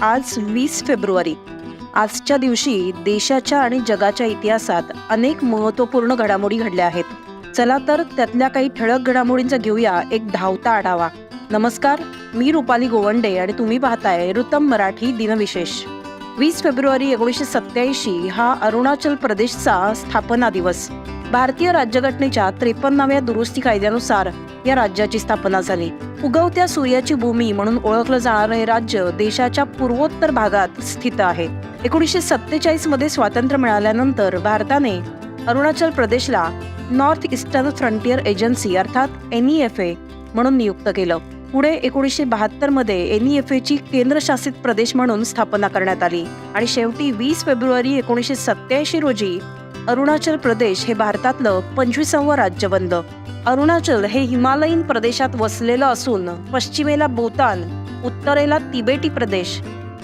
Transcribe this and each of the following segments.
आज 20 फेब्रुवारी. आजच्या दिवशी देशाच्या आणि जगाच्या इतिहासात अनेक महत्त्वपूर्ण घडामोडी घडल्या आहेत. चला तर त्यातल्या काही ठळक घडामोडींचा घेऊया एक धावता आढावा. नमस्कार, मी रुपाली गोवंडे आणि तुम्ही पाहताय ऋतम मराठी दिनविशेष. 20 फेब्रुवारी 1987 हा अरुणाचल प्रदेशचा स्थापना दिवस. भारतीय राज्यघटनेच्या 53व्या दुरुस्ती कायद्यानुसार या राज्याची स्थापना झाली. उगवत्या सूर्याची भूमी म्हणून ओळखलं जाणारं हे राज्य देशाच्या पूर्वोत्तर भागात स्थित आहे. 1947 मध्ये स्वातंत्र्य मिळाल्यानंतर भारताने अरुणाचल प्रदेशला नॉर्थ ईस्टर्न फ्रंटियर एजन्सी अर्थात NEFA म्हणून नियुक्त केलं. पुढे 1972 मध्ये NEFA ची केंद्रशासित प्रदेश म्हणून स्थापना करण्यात आली आणि शेवटी 20 फेब्रुवारी 1987 रोजी अरुणाचल प्रदेश हे भारतातलं 25वं राज्य बनलं. अरुणाचल हे हिमालयीन प्रदेशात वसलेलं असून पश्चिमेला भूतान, उत्तरेला तिबेटी प्रदेश,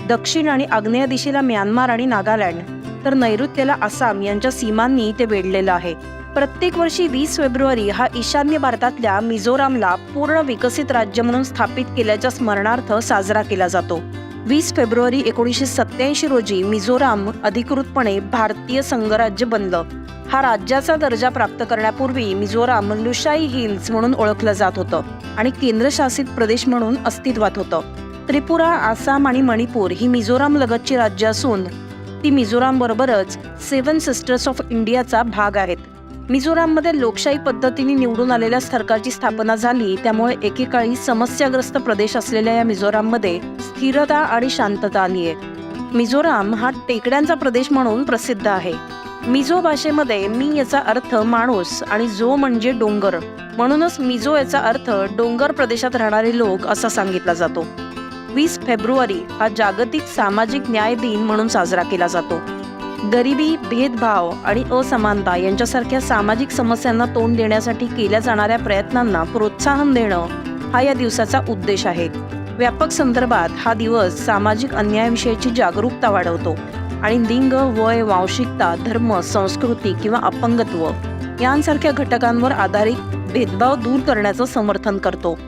दक्षिण आणि आग्नेय दिशेला म्यानमार आणि नागालँड, तर नैऋत्येला आसाम यांच्या सीमांनी ते वेढलेलं आहे. प्रत्येक वर्षी 20 फेब्रुवारी हा ईशान्य भारतातल्या मिझोरामला पूर्ण विकसित राज्य म्हणून स्थापित केल्याच्या स्मरणार्थ साजरा केला जातो. 20 फेब्रुवारी 1987 रोजी मिझोराम अधिकृतपणे भारतीय संघराज्य बनलं. हा राज्याचा दर्जा प्राप्त करण्यापूर्वी मिझोराम लुशाई हिल्स म्हणून ओळखलं जात होतं आणि केंद्रशासित प्रदेश म्हणून अस्तित्वात होतं. त्रिपुरा, आसाम आणि मणिपूर ही मिझोराम लगतची राज्य असून ती मिझोराम बरोबरच 7 सिस्टर्स ऑफ इंडियाचा भाग आहेत. मिझोराममध्ये लोकशाही पद्धतीने निवडून आलेल्या सरकारची स्थापना झाली, त्यामुळे एकेकाळी समस्याग्रस्त प्रदेश असलेल्या या मिझोराममध्ये स्थिरता आणि शांतता आली आहे. मिझोराम हा टेकड्यांचा प्रदेश म्हणून प्रसिद्ध आहे. मिझो भाषेमध्ये मी याचा अर्थ माणूस आणि जो म्हणजे डोंगर, म्हणूनच मिझो याचा अर्थ डोंगर प्रदेशात राहणारे लोक असा सांगितला जातो. 20 फेब्रुवारी हा जागतिक सामाजिक न्याय दिन म्हणून साजरा केला जातो. गरिबी, भेदभाव आणि असमानता यांच्यासारख्या सामाजिक समस्यांना तोंड देण्यासाठी केल्या जाणाऱ्या प्रयत्नांना प्रोत्साहन देणं हा या दिवसाचा उद्देश आहे. व्यापक संदर्भात हा दिवस सामाजिक अन्यायाविषयीची जागरूकता वाढवतो आणि लिंग, वय, वांशिकता, धर्म, संस्कृती किंवा अपंगत्व यांसारख्या घटकांवर आधारित भेदभाव दूर करण्याचं समर्थन करतो.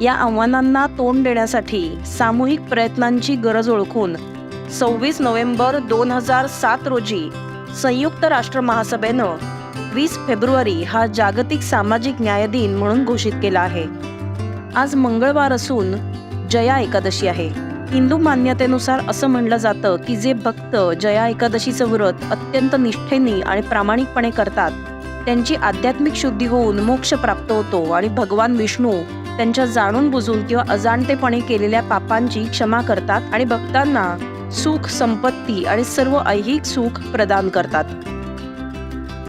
या आव्हानांना तोंड देण्यासाठी सामूहिक प्रयत्नांची गरज ओळखून 26 नोव्हेंबर 2007 रोजी संयुक्त राष्ट्र महासभेनं 20 फेब्रुवारी हा जागतिक सामाजिक न्याय दिन म्हणून घोषित केला आहे. आज मंगळवार असून जया एकादशी आहे. हिंदू मान्यतेनुसार असं म्हणलं जातं की जे भक्त जया एकादशीचं व्रत अत्यंत निष्ठेने आणि प्रामाणिकपणे करतात त्यांची आध्यात्मिक शुद्धी होऊन मोक्ष प्राप्त होतो आणि भगवान विष्णू त्यांच्या जाणून बुजून किंवा अजाणतेपणे केलेल्या पापांची क्षमा करतात आणि भक्तांना सुख, संपत्ती आणि सर्व ऐहिक सुख प्रदान करतात.